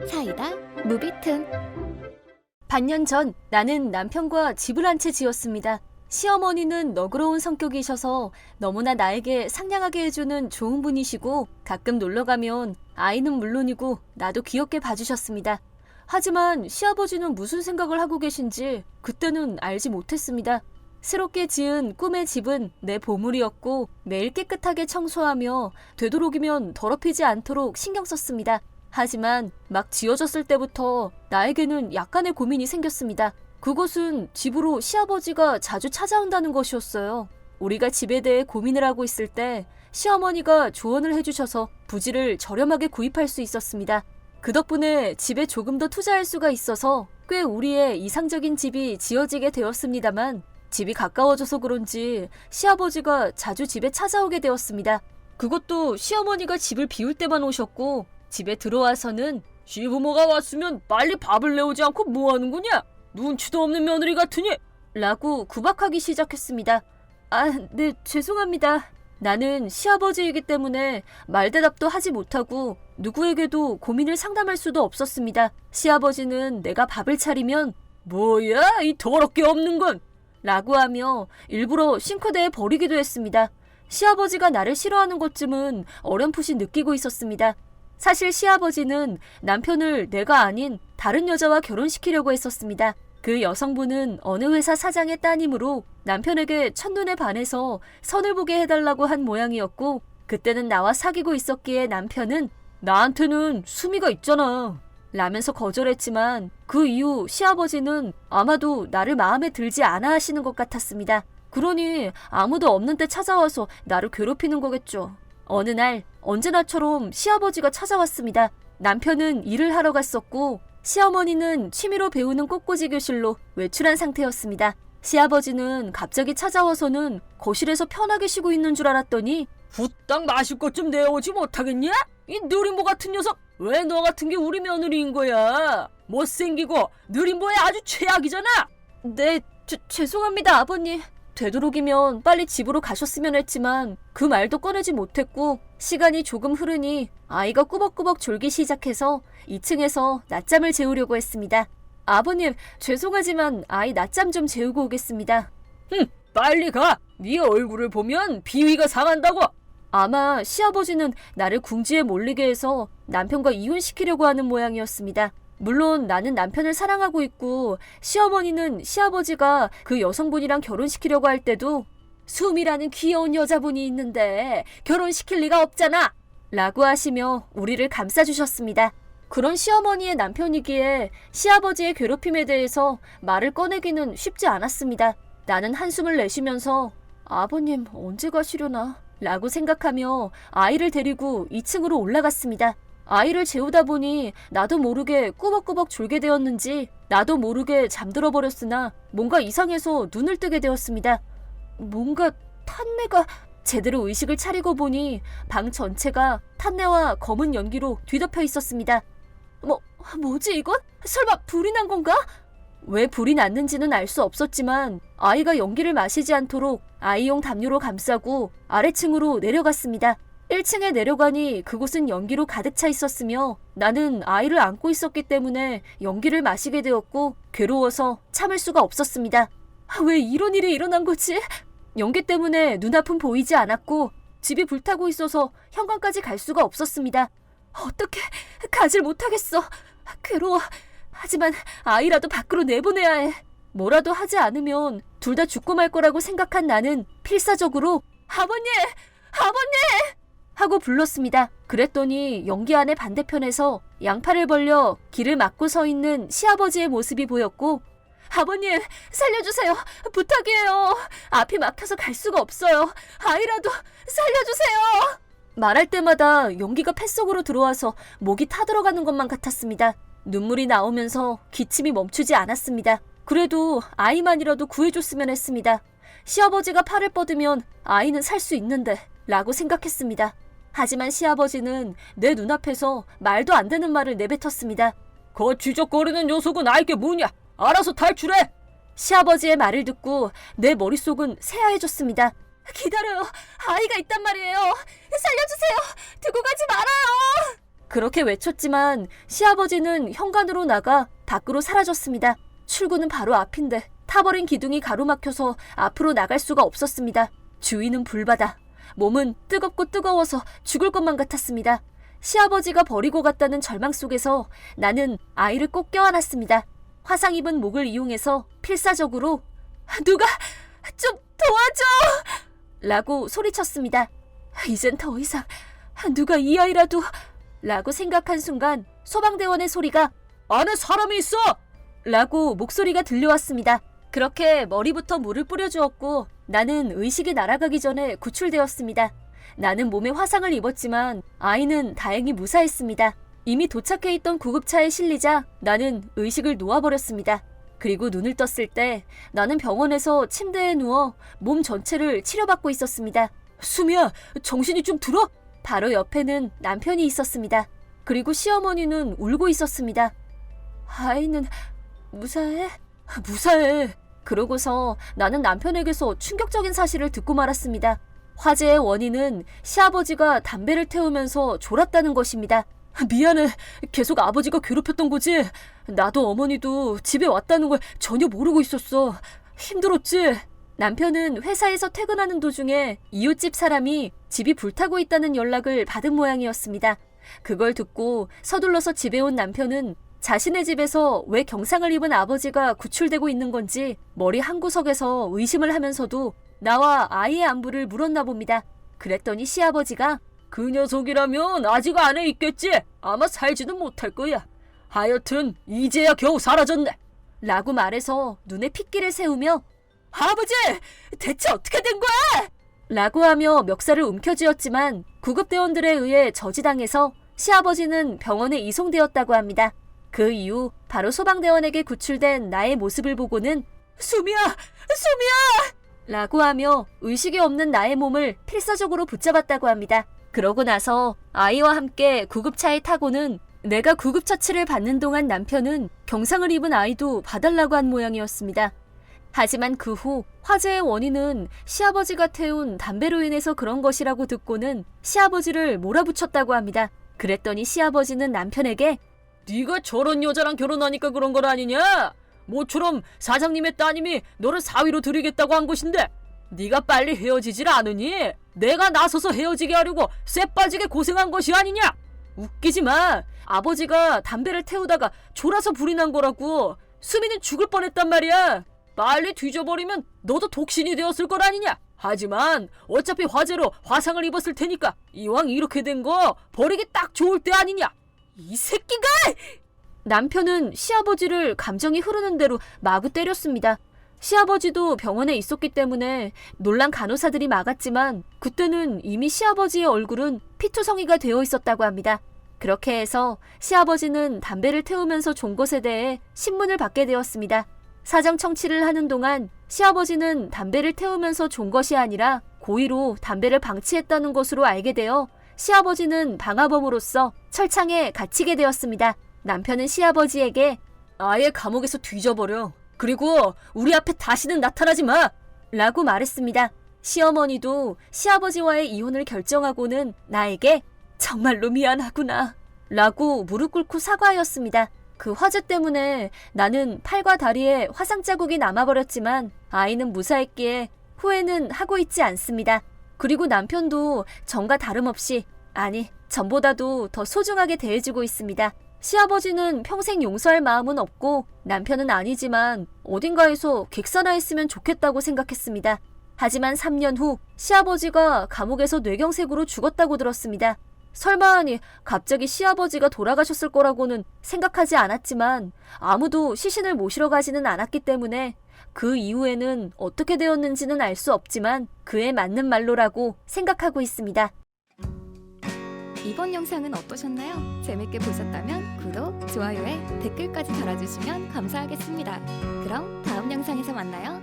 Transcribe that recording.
사이다 무비튼. 반년 전 나는 남편과 집을 한 채 지었습니다. 시어머니는 너그러운 성격이셔서 너무나 나에게 상냥하게 해주는 좋은 분이시고 가끔 놀러가면 아이는 물론이고 나도 귀엽게 봐주셨습니다. 하지만 시아버지는 무슨 생각을 하고 계신지 그때는 알지 못했습니다. 새롭게 지은 꿈의 집은 내 보물이었고 매일 깨끗하게 청소하며 되도록이면 더럽히지 않도록 신경 썼습니다. 하지만 막 지어졌을 때부터 나에게는 약간의 고민이 생겼습니다. 그것은 집으로 시아버지가 자주 찾아온다는 것이었어요. 우리가 집에 대해 고민을 하고 있을 때 시어머니가 조언을 해주셔서 부지를 저렴하게 구입할 수 있었습니다. 그 덕분에 집에 조금 더 투자할 수가 있어서 꽤 우리의 이상적인 집이 지어지게 되었습니다만 집이 가까워져서 그런지 시아버지가 자주 집에 찾아오게 되었습니다. 그것도 시어머니가 집을 비울 때만 오셨고 집에 들어와서는 시부모가 왔으면 빨리 밥을 내오지 않고 뭐하는 거냐? 눈치도 없는 며느리 같으니! 라고 구박하기 시작했습니다. 네, 죄송합니다. 나는 시아버지이기 때문에 말대답도 하지 못하고 누구에게도 고민을 상담할 수도 없었습니다. 시아버지는 내가 밥을 차리면 뭐야 이 더럽게 없는 건! 라고 하며 일부러 싱크대에 버리기도 했습니다. 시아버지가 나를 싫어하는 것쯤은 어렴풋이 느끼고 있었습니다. 사실 시아버지는 남편을 내가 아닌 다른 여자와 결혼시키려고 했었습니다. 그 여성분은 어느 회사 사장의 따님으로 남편에게 첫눈에 반해서 선을 보게 해달라고 한 모양이었고 그때는 나와 사귀고 있었기에 남편은 나한테는 수미가 있잖아 라면서 거절했지만 그 이후 시아버지는 아마도 나를 마음에 들지 않아 하시는 것 같았습니다. 그러니 아무도 없는 때 찾아와서 나를 괴롭히는 거겠죠. 어느 날 언제나처럼 시아버지가 찾아왔습니다. 남편은 일을 하러 갔었고 시어머니는 취미로 배우는 꽃꽂이 교실로 외출한 상태였습니다. 시아버지는 갑자기 찾아와서는 거실에서 편하게 쉬고 있는 줄 알았더니 후딱 마실 것 좀 내어오지 못하겠냐? 이 느림보 같은 녀석! 왜 너 같은 게 우리 며느리인 거야? 못생기고 느림보에 아주 최악이잖아! 네, 죄송합니다 아버님. 되도록이면 빨리 집으로 가셨으면 했지만 그 말도 꺼내지 못했고 시간이 조금 흐르니 아이가 꾸벅꾸벅 졸기 시작해서 2층에서 낮잠을 재우려고 했습니다. 아버님, 죄송하지만 아이 낮잠 좀 재우고 오겠습니다. 빨리 가! 네 얼굴을 보면 비위가 상한다고! 아마 시아버지는 나를 궁지에 몰리게 해서 남편과 이혼시키려고 하는 모양이었습니다. 물론 나는 남편을 사랑하고 있고 시어머니는 시아버지가 그 여성분이랑 결혼시키려고 할 때도 수미라는 귀여운 여자분이 있는데 결혼시킬 리가 없잖아! 라고 하시며 우리를 감싸주셨습니다. 그런 시어머니의 남편이기에 시아버지의 괴롭힘에 대해서 말을 꺼내기는 쉽지 않았습니다. 나는 한숨을 내쉬면서 아버님 언제 가시려나? 라고 생각하며 아이를 데리고 2층으로 올라갔습니다. 아이를 재우다 보니 나도 모르게 꾸벅꾸벅 졸게 되었는지 나도 모르게 잠들어 버렸으나 뭔가 이상해서 눈을 뜨게 되었습니다. 뭔가 탄내가... 제대로 의식을 차리고 보니 방 전체가 탄내와 검은 연기로 뒤덮여 있었습니다. 뭐지 이건? 설마 불이 난 건가? 왜 불이 났는지는 알 수 없었지만 아이가 연기를 마시지 않도록 아이용 담요로 감싸고 아래층으로 내려갔습니다. 1층에 내려가니 그곳은 연기로 가득 차 있었으며 나는 아이를 안고 있었기 때문에 연기를 마시게 되었고 괴로워서 참을 수가 없었습니다. 왜 이런 일이 일어난 거지? 연기 때문에 눈앞은 보이지 않았고 집이 불타고 있어서 현관까지 갈 수가 없었습니다. 어떻게 가질 못하겠어. 괴로워. 하지만 아이라도 밖으로 내보내야 해. 뭐라도 하지 않으면 둘 다 죽고 말 거라고 생각한 나는 필사적으로 아버님! 아버님! 하고 불렀습니다. 그랬더니 연기 안의 반대편에서 양팔을 벌려 길을 막고 서 있는 시아버지의 모습이 보였고 아버님 살려주세요. 부탁이에요. 앞이 막혀서 갈 수가 없어요. 아이라도 살려주세요. 말할 때마다 연기가 뱃속으로 들어와서 목이 타들어가는 것만 같았습니다. 눈물이 나오면서 기침이 멈추지 않았습니다. 그래도 아이만이라도 구해줬으면 했습니다. 시아버지가 팔을 뻗으면 아이는 살 수 있는데 라고 생각했습니다. 하지만 시아버지는 내 눈앞에서 말도 안 되는 말을 내뱉었습니다. 그 쥐적거리는 녀석은 알게 뭐냐? 알아서 탈출해! 시아버지의 말을 듣고 내 머릿속은 새하얘졌습니다. 기다려요. 아이가 있단 말이에요. 살려주세요. 두고 가지 말아요. 그렇게 외쳤지만 시아버지는 현관으로 나가 밖으로 사라졌습니다. 출구는 바로 앞인데 타버린 기둥이 가로막혀서 앞으로 나갈 수가 없었습니다. 주위는 불바다. 몸은 뜨겁고 뜨거워서 죽을 것만 같았습니다. 시아버지가 버리고 갔다는 절망 속에서 나는 아이를 꼭 껴안았습니다. 화상 입은 목을 이용해서 필사적으로 누가 좀 도와줘! 라고 소리쳤습니다. 이젠 더 이상 누가 이 아이라도 라고 생각한 순간 소방대원의 소리가 안에 사람이 있어! 라고 목소리가 들려왔습니다. 그렇게 머리부터 물을 뿌려주었고 나는 의식이 날아가기 전에 구출되었습니다. 나는 몸에 화상을 입었지만 아이는 다행히 무사했습니다. 이미 도착해 있던 구급차에 실리자 나는 의식을 놓아버렸습니다. 그리고 눈을 떴을 때 나는 병원에서 침대에 누워 몸 전체를 치료받고 있었습니다. 수미야, 정신이 좀 들어? 바로 옆에는 남편이 있었습니다. 그리고 시어머니는 울고 있었습니다. 아이는 무사해? 무사해. 그러고서 나는 남편에게서 충격적인 사실을 듣고 말았습니다. 화재의 원인은 시아버지가 담배를 태우면서 졸았다는 것입니다. 미안해. 계속 아버지가 괴롭혔던 거지. 나도 어머니도 집에 왔다는 걸 전혀 모르고 있었어. 힘들었지? 남편은 회사에서 퇴근하는 도중에 이웃집 사람이 집이 불타고 있다는 연락을 받은 모양이었습니다. 그걸 듣고 서둘러서 집에 온 남편은 자신의 집에서 왜 경상을 입은 아버지가 구출되고 있는 건지 머리 한구석에서 의심을 하면서도 나와 아이의 안부를 물었나 봅니다. 그랬더니 시아버지가 그 녀석이라면 아직 안에 있겠지. 아마 살지는 못할 거야. 하여튼 이제야 겨우 사라졌네. 라고 말해서 눈에 핏기를 세우며 아버지! 대체 어떻게 된 거야? 라고 하며 멱살을 움켜쥐었지만 구급대원들에 의해 저지당해서 시아버지는 병원에 이송되었다고 합니다. 그 이후 바로 소방대원에게 구출된 나의 모습을 보고는 수미야! 수미야! 라고 하며 의식이 없는 나의 몸을 필사적으로 붙잡았다고 합니다. 그러고 나서 아이와 함께 구급차에 타고는 내가 구급처치를 받는 동안 남편은 경상을 입은 아이도 봐달라고 한 모양이었습니다. 하지만 그 후 화재의 원인은 시아버지가 태운 담배로 인해서 그런 것이라고 듣고는 시아버지를 몰아붙였다고 합니다. 그랬더니 시아버지는 남편에게 네가 저런 여자랑 결혼하니까 그런 건 아니냐? 모처럼 사장님의 따님이 너를 사위로 들이겠다고 한 것인데 네가 빨리 헤어지질 않으니 내가 나서서 헤어지게 하려고 쇠 빠지게 고생한 것이 아니냐? 웃기지 마. 아버지가 담배를 태우다가 졸아서 불이 난 거라고. 수미는 죽을 뻔했단 말이야. 빨리 뒤져버리면 너도 독신이 되었을 걸 아니냐? 하지만 어차피 화재로 화상을 입었을 테니까 이왕 이렇게 된 거 버리기 딱 좋을 때 아니냐? 이 새끼가! 남편은 시아버지를 감정이 흐르는 대로 마구 때렸습니다. 시아버지도 병원에 있었기 때문에 놀란 간호사들이 막았지만 그때는 이미 시아버지의 얼굴은 피투성이가 되어 있었다고 합니다. 그렇게 해서 시아버지는 담배를 태우면서 존 것에 대해 신문을 받게 되었습니다. 사정 청취를 하는 동안 시아버지는 담배를 태우면서 존 것이 아니라 고의로 담배를 방치했다는 것으로 알게 되어 시아버지는 방화범으로서 철창에 갇히게 되었습니다. 남편은 시아버지에게 아예 감옥에서 뒤져버려. 그리고 우리 앞에 다시는 나타나지 마! 라고 말했습니다. 시어머니도 시아버지와의 이혼을 결정하고는 나에게 정말로 미안하구나 라고 무릎 꿇고 사과하였습니다. 그 화재 때문에 나는 팔과 다리에 화상 자국이 남아버렸지만 아이는 무사했기에 후회는 하고 있지 않습니다. 그리고 남편도 전과 다름없이, 아니 전보다도 더 소중하게 대해주고 있습니다. 시아버지는 평생 용서할 마음은 없고 남편은 아니지만 어딘가에서 객사나했으면 좋겠다고 생각했습니다. 하지만 3년 후 시아버지가 감옥에서 뇌경색으로 죽었다고 들었습니다. 설마하니 갑자기 시아버지가 돌아가셨을 거라고는 생각하지 않았지만 아무도 시신을 모시러 가지는 않았기 때문에 그 이후에는 어떻게 되었는지는 알 수 없지만 그에 맞는 말로라고 생각하고 있습니다. 이번 영상은 어떠셨나요? 재밌게 보셨다면 구독, 좋아요에 댓글까지 달아주시면 감사하겠습니다. 그럼 다음 영상에서 만나요.